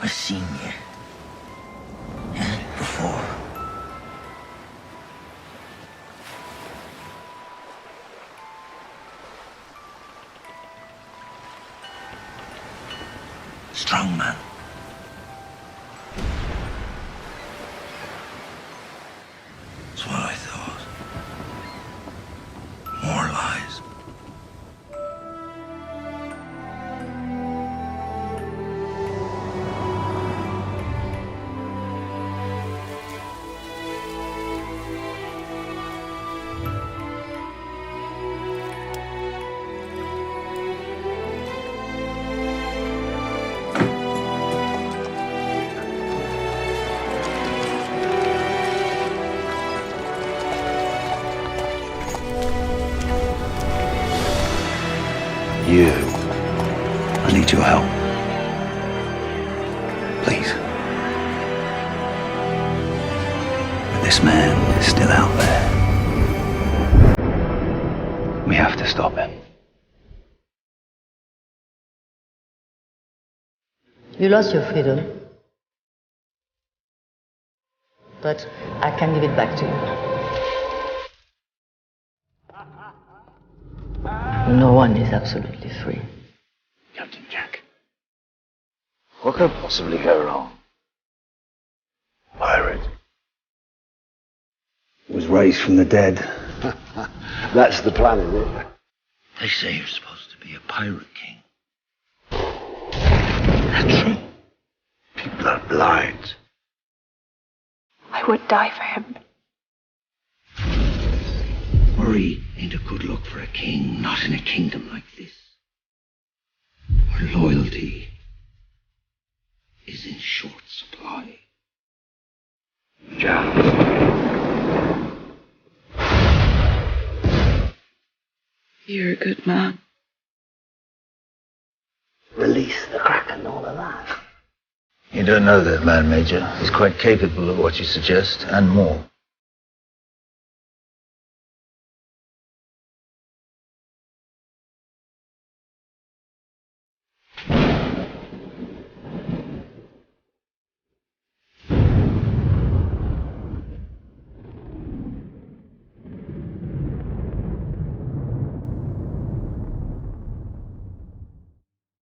I've seen you. Yeah, before. Strong man. That's what I thought. More lies. You. I need your help. Please. But this man is still out there. We have to stop him. You lost your freedom. But I can give it back to you. No one is absolutely free. Captain Jack. What could possibly go wrong? Pirate. Was raised from the dead. That's the plan, is it? They say you're supposed to be a pirate king. That's true. People are blind. I would die for him. Worry ain't a good look for a king, not in a kingdom like this, where loyalty is in short supply. Jack. You're a good man. Release the Kraken, all of that. You don't know that man, Major. He's quite capable of what you suggest, and more.